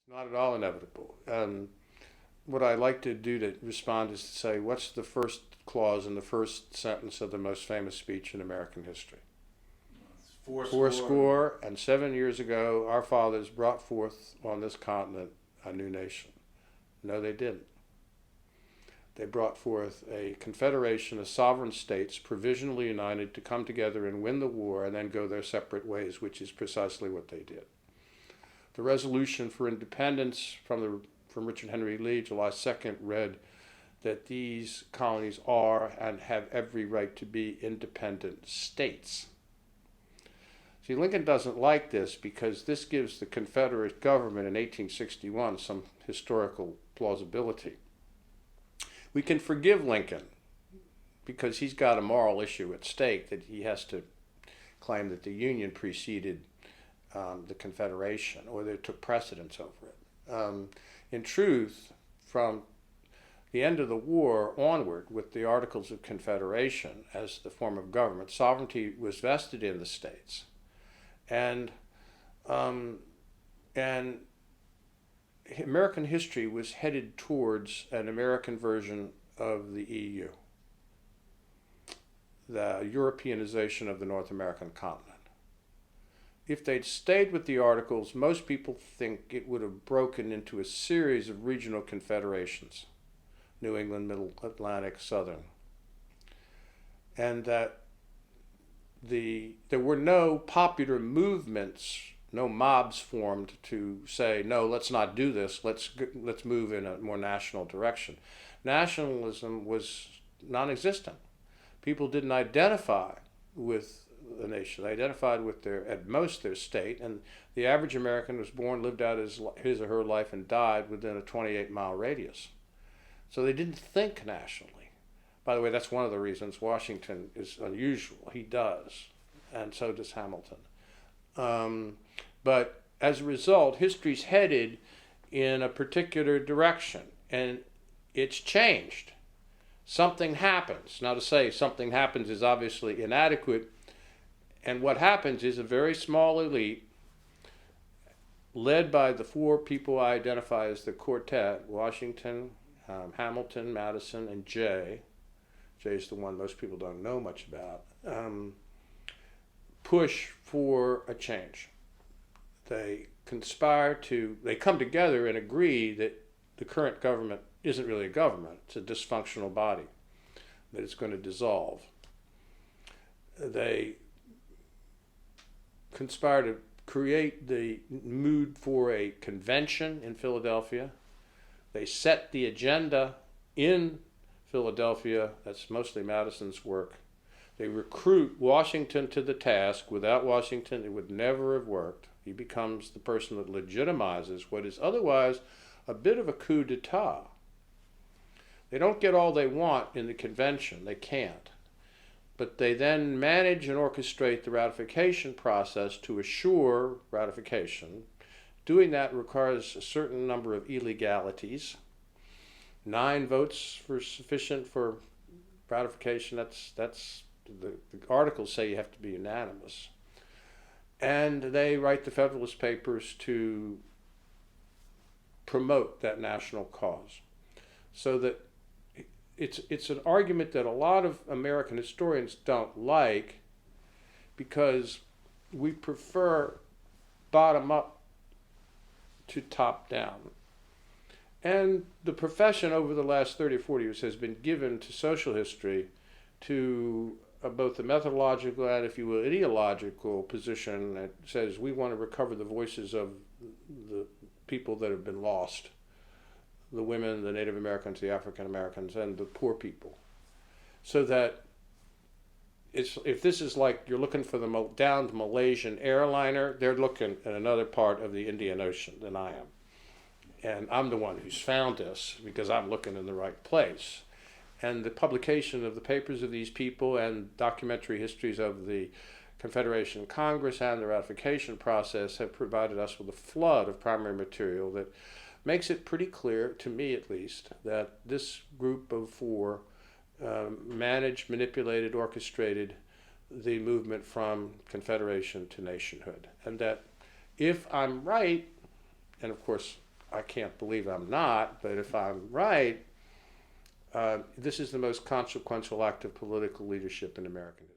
Not at all inevitable. What I like to do to respond is to say, what's the first clause in the first sentence of the most famous speech in American history? Four Four score. score and 7 years ago, our fathers brought forth on this continent a new nation. No, they didn't. They brought forth a confederation of sovereign states provisionally united to come together and win the war and then go their separate ways, which is precisely what they did. The resolution for independence from Richard Henry Lee, July 2nd, read that these colonies are and have every right to be independent states. See, Lincoln doesn't like this because this gives the Confederate government in 1861 some historical plausibility. We can forgive Lincoln because he's got a moral issue at stake that he has to claim that the Union preceded the Confederation, or they took precedence over it. In truth, from the end of the war onward, with the Articles of Confederation as the form of government, sovereignty was vested in the states, and and American history was headed towards an American version of the EU, the Europeanization of the North American continent. If they'd stayed with the Articles, most people think it would have broken into a series of regional confederations, New England, Middle Atlantic, Southern, and that there were no popular movements, no mobs formed to say, no, let's not do this, let's move in a more national direction. Nationalism was non-existent. People didn't identify with the nation. They identified with at most their state, and the average American was born, lived out his or her life, and died within a 28-mile radius. So they didn't think nationally. By the way, that's one of the reasons Washington is unusual. He does, and so does Hamilton. But as a result, history's headed in a particular direction, and it's changed. Something happens. Now, to say something happens is obviously inadequate, and what happens is a very small elite, led by the four people I identify as the quartet: Washington, Hamilton, Madison, and Jay. Jay's the one most people don't know much about. Push for a change. They they come together and agree that the current government isn't really a government, it's a dysfunctional body, that it's going to dissolve. They conspire to create the mood for a convention in Philadelphia. They set the agenda in Philadelphia. That's mostly Madison's work. They recruit Washington to the task. Without Washington, it would never have worked. He becomes the person that legitimizes what is otherwise a bit of a coup d'etat. They don't get all they want in the convention. They can't. But they then manage and orchestrate the ratification process to assure ratification. Doing that requires a certain number of illegalities. 9 votes were sufficient for ratification. That's the articles say you have to be unanimous. And they write the Federalist Papers to promote that national cause. So that it's an argument that a lot of American historians don't like, because we prefer bottom up to top down. And the profession over the last 30 or 40 years has been given to social history to both the methodological and, if you will, ideological position that says we want to recover the voices of the people that have been lost, the women, the Native Americans, the African Americans, and the poor people. So that if this is like you're looking for the downed Malaysian airliner, they're looking at another part of the Indian Ocean than I am. And I'm the one who's found this because I'm looking in the right place. And the publication of the papers of these people and documentary histories of the Confederation Congress and the ratification process have provided us with a flood of primary material that makes it pretty clear, to me at least, that this group of 4 managed, manipulated, orchestrated the movement from confederation to nationhood. And that if I'm right, and of course I can't believe I'm not, but if I'm right, this is the most consequential act of political leadership in American history.